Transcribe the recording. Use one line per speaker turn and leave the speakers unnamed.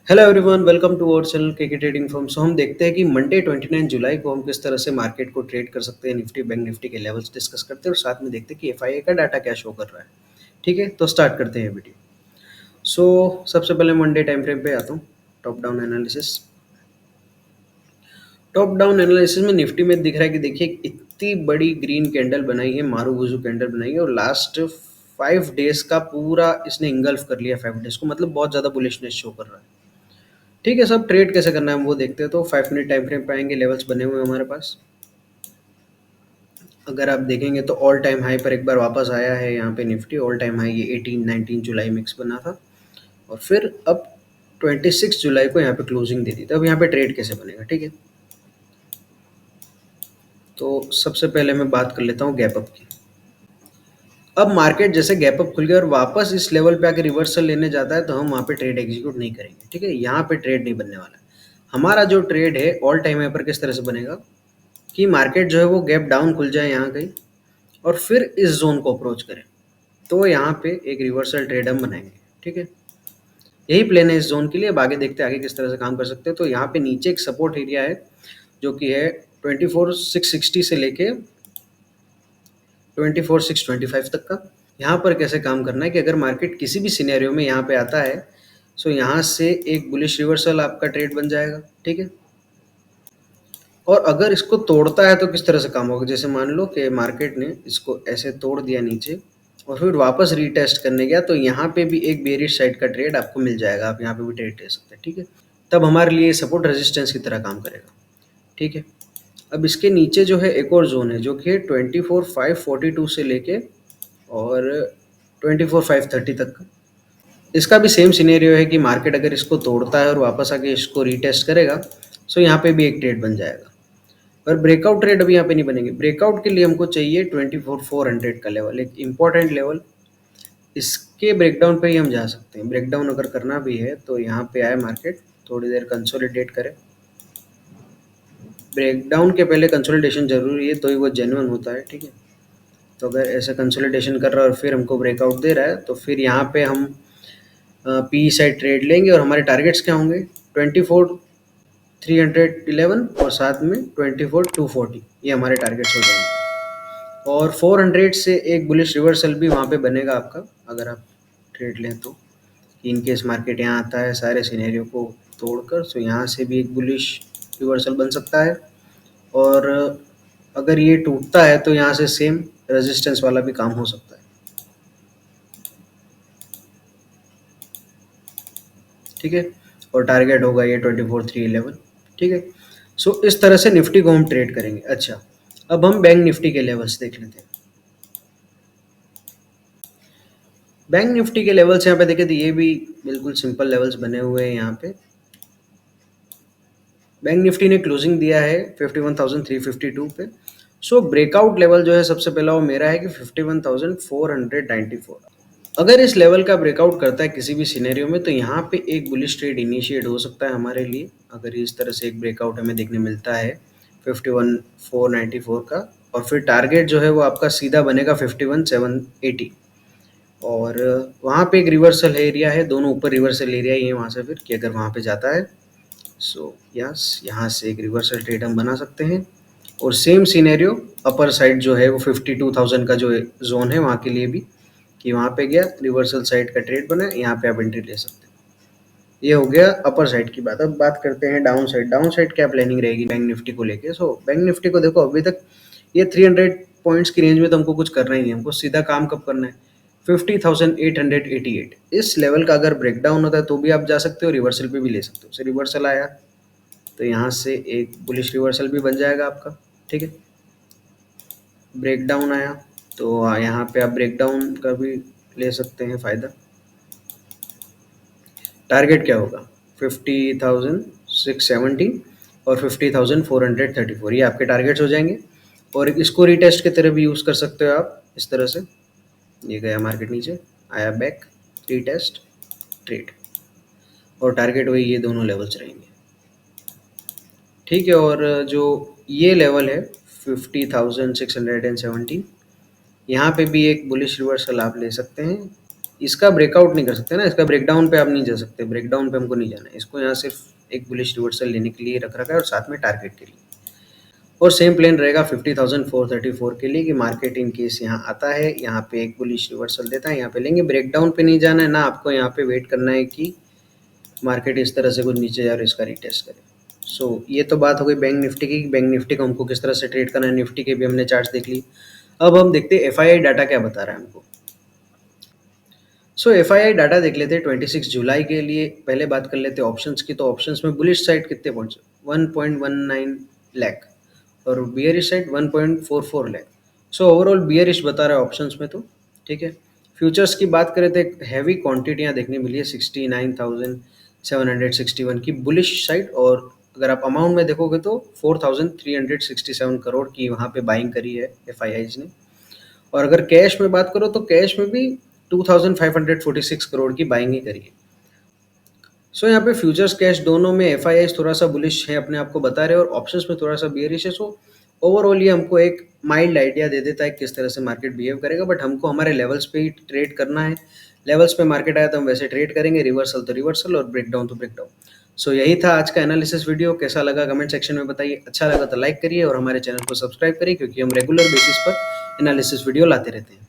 Hello everyone, welcome to our channel KK trading firm. So हम देखते हैं कि मंडे 29 जुलाई को हम किस तरह से मार्केट को ट्रेड कर सकते हैं। निफ्टी बैंक निफ्टी के लेवल्स डिस्कस करते हैं और साथ में देखते हैं कि एफआईए का डाटा क्या शो कर रहा है। ठीक है, तो स्टार्ट करते हैं वीडियो। सो सबसे पहले मंडे टाइम फ्रेम पे आता हूँ। Top down analysis. Top down analysis में निफ्टी में दिख रहा है कि देखिए इतनी बड़ी ग्रीन कैंडल बनाई है, मारूबुजू कैंडल बनाई है और लास्ट 5 डेज का पूरा इसने इंगल्फ कर लिया। 5 डेज को मतलब बहुत ज़्यादा बुलिशनेस शो कर रहा है। ठीक है, सब ट्रेड कैसे करना है हम वो देखते हैं। तो 5 मिनट टाइम फ्रेम पे आएंगे, लेवल्स बने हुए हैं हमारे पास। अगर आप देखेंगे तो ऑल टाइम हाई पर एक बार वापस आया है यहाँ पे निफ्टी। ऑल टाइम हाई ये 18-19 जुलाई मिक्स बना था और फिर अब 26 जुलाई को यहाँ पे क्लोजिंग दे दी। तो अब यहाँ पे ट्रेड कैसे बनेगा, ठीक है। तो सबसे पहले मैं बात कर लेता हूँ गैप अप की। अब मार्केट जैसे गैप अप खुल गया और वापस इस लेवल पे आके रिवर्सल लेने जाता है तो हम वहाँ पे ट्रेड एग्जीक्यूट नहीं करेंगे, ठीक है। यहाँ पे ट्रेड नहीं बनने वाला है। हमारा जो ट्रेड है ऑल टाइम हाई पर किस तरह से बनेगा कि मार्केट जो है वो गैप डाउन खुल जाए यहाँ कहीं और फिर इस जोन को अप्रोच करें, तो यहाँ पे एक रिवर्सल ट्रेड हम बनाएंगे, ठीक है। यही प्लान है इस जोन के लिए। अब आगे देखते हैं आगे किस तरह से काम कर सकते हैं। तो यहाँ पे नीचे एक सपोर्ट एरिया है जो कि है 24,660 से लेके 24,625 तक का। यहाँ पर कैसे काम करना है कि अगर मार्केट किसी भी सिनेरियो में यहाँ पे आता है सो यहाँ से एक बुलिश रिवर्सल आपका ट्रेड बन जाएगा, ठीक है। और अगर इसको तोड़ता है तो किस तरह से काम होगा, जैसे मान लो कि मार्केट ने इसको ऐसे तोड़ दिया नीचे और फिर वापस रीटेस्ट करने गया तो यहाँ पे भी एक बेरिश साइड का ट्रेड आपको मिल जाएगा। आप यहाँ पे भी ट्रेड ले सकते हैं, ठीक है। तब हमारे लिए सपोर्ट रेजिस्टेंस की तरह काम करेगा, ठीक है। अब इसके नीचे जो है एक और जोन है जो कि 24,542 से लेके और 24,530 तक का। इसका भी सेम सिनेरियो है कि मार्केट अगर इसको तोड़ता है और वापस आके इसको रीटेस्ट करेगा सो यहाँ पे भी एक ट्रेड बन जाएगा। पर ब्रेकआउट ट्रेड अभी यहाँ पे नहीं बनेंगे। ब्रेकआउट के लिए हमको चाहिए 24,400 का लेवल, एक इम्पॉर्टेंट लेवल। इसके ब्रेकडाउन पे ही हम जा सकते हैं। ब्रेकडाउन अगर करना भी है तो यहाँ पे आए मार्केट, थोड़ी देर कंसोलिडेट करे। ब्रेकडाउन के पहले कंसोलिडेशन जरूरी है तो ही वो जेन्युइन होता है, ठीक है। तो अगर ऐसा कंसोलिडेशन कर रहा है और फिर हमको ब्रेकआउट दे रहा है तो फिर यहाँ पे हम पी साइड ट्रेड लेंगे और हमारे टारगेट्स क्या होंगे 24,311 और साथ में 24,240, ये हमारे टारगेट्स हो जाएंगे। और 400 से एक बुलिश रिवर्सल भी वहाँ पे बनेगा आपका अगर आप ट्रेड लें तो। इन केस मार्केट यहाँ आता है सारे सिनेरियो को तोड़कर तो यहाँ से भी एक बुलिश रिवर्सल बन सकता है। और अगर ये टूटता है तो यहाँ से सेम रेजिस्टेंस वाला भी काम हो सकता है, ठीक है। और टारगेट होगा ये 24,311, ठीक है। सो इस तरह से निफ्टी को हम ट्रेड करेंगे। अच्छा, अब हम बैंक निफ्टी के लेवल्स देख लेते हैं। बैंक निफ्टी के लेवल्स यहाँ पे देखें तो ये भी बिल्कुल सिंपल लेवल्स बने हुए हैं यहाँ पे। बैंक निफ्टी ने क्लोजिंग दिया है 51,352 पे। सो ब्रेकआउट लेवल जो है सबसे पहला वो मेरा है कि 51,494। अगर इस लेवल का ब्रेकआउट करता है किसी भी सिनेरियो में तो यहाँ पे एक बुलिश ट्रेड इनिशिएट हो सकता है हमारे लिए। अगर इस तरह से एक ब्रेकआउट हमें देखने मिलता है 51,494 का और फिर टारगेट जो है वो आपका सीधा बनेगा 51,780। और वहाँ पे एक रिवर्सल एरिया है, दोनों ऊपर रिवर्सल एरिया ही है वहाँ से फिर कि अगर वहाँ पे जाता है सो यस यहाँ से एक रिवर्सल ट्रेड हम बना सकते हैं। और सेम सिनेरियो अपर साइड जो है वो 52,000 का जो जोन है वहाँ के लिए भी कि वहाँ पे गया रिवर्सल साइड का ट्रेड बना, यहाँ पे आप एंट्री ले सकते हैं। ये हो गया अपर साइड की बात। अब बात करते हैं डाउन साइड। डाउन साइड क्या प्लानिंग रहेगी बैंक निफ्टी को लेके। सो बैंक निफ्टी को देखो अभी तक ये 300 पॉइंट्स की रेंज में तो हमको कुछ करना ही नहीं। हमको सीधा काम कब करना है 50,888 इस लेवल का अगर ब्रेकडाउन होता है तो भी आप जा सकते हो, रिवर्सल पे भी ले सकते हो। रिवर्सल आया तो यहाँ से एक बुलिश रिवर्सल भी बन जाएगा आपका, ठीक है। ब्रेकडाउन आया तो यहाँ पे आप ब्रेकडाउन का भी ले सकते हैं फ़ायदा। टारगेट क्या होगा 50,670 और 50,434, ये आपके टारगेट्स हो जाएंगे। और इसको रीटेस्ट की तरह भी यूज़ कर सकते हो आप इस तरह से। ये गया मार्केट नीचे, आया बैक, रीटेस्ट, ट्रेड और टारगेट वही ये दोनों लेवल्स रहेंगे, ठीक है। और जो ये लेवल है 50,670 यहाँ पे भी एक बुलिश रिवर्सल आप ले सकते हैं। इसका ब्रेकआउट नहीं कर सकते ना, इसका ब्रेकडाउन पे आप नहीं जा सकते, ब्रेकडाउन पे हमको नहीं जाना है, इसको यहाँ सिर्फ एक बुलिश रिवर्सल लेने के लिए रख रखा है और साथ में टारगेट के लिए। और सेम प्लेन रहेगा 50,434 के लिए कि मार्केट इन केस यहाँ आता है, यहाँ पे एक बुलिश रिवर्सल देता है, यहाँ पे लेंगे, ब्रेकडाउन पे नहीं जाना है ना, आपको यहाँ पे वेट करना है कि मार्केट इस तरह से कुछ नीचे जाए और इसका रिटेस्ट करे। सो ये तो बात हो गई बैंक निफ्टी की, बैंक निफ्टी को हमको किस तरह से ट्रेड करना है, निफ्टी के भी हमने चार्ट्स देख ली। अब हम देखते हैं एफआईआई डाटा क्या बता रहा है हमको। सो एफआईआई डाटा देख लेते हैं 26 जुलाई के लिए। पहले बात कर लेते हैं ऑप्शंस की, तो ऑप्शंस में बुलिश साइड कितने पहुंचे, 1.19 लाख और bearish side 1.44 lakh. So overall bearish बता रहा है ऑप्शंस में, तो ठीक है। फ्यूचर्स की बात करें तो एक हैवी क्वांटिटियाँ देखने मिली है 69,761 की बुलिश साइड, और अगर आप अमाउंट में देखोगे तो 4,367 करोड़ की वहाँ पे बाइंग करी है एफआईआईज ने। और अगर कैश में बात करो तो कैश में भी 2,546 करोड़ की बाइंग ही करी है। सो यहाँ पे फ्यूचर्स कैश दोनों में एफआईआई थोड़ा सा बुलिश है, अपने आप को बता रहे हैं, और ऑप्शंस में थोड़ा सा बियरिश है। सो ओवरऑल ये हमको एक माइल्ड आइडिया दे देता है किस तरह से मार्केट बिहेव करेगा, बट हमको हमारे लेवल्स पे ही ट्रेड करना है। लेवल्स पे मार्केट आया तो हम वैसे ट्रेड करेंगे, रिवर्सल तो रिवर्सल और ब्रेकडाउन तो ब्रेकडाउन। सो यही था आज का एनालिसिस वीडियो, कैसा लगा कमेंट सेक्शन में बताइए, अच्छा लगा तो लाइक करिए और हमारे चैनल को सब्सक्राइब करिए, क्योंकि हम रेगुलर बेसिस पर एनालिसिस वीडियो लाते रहते हैं।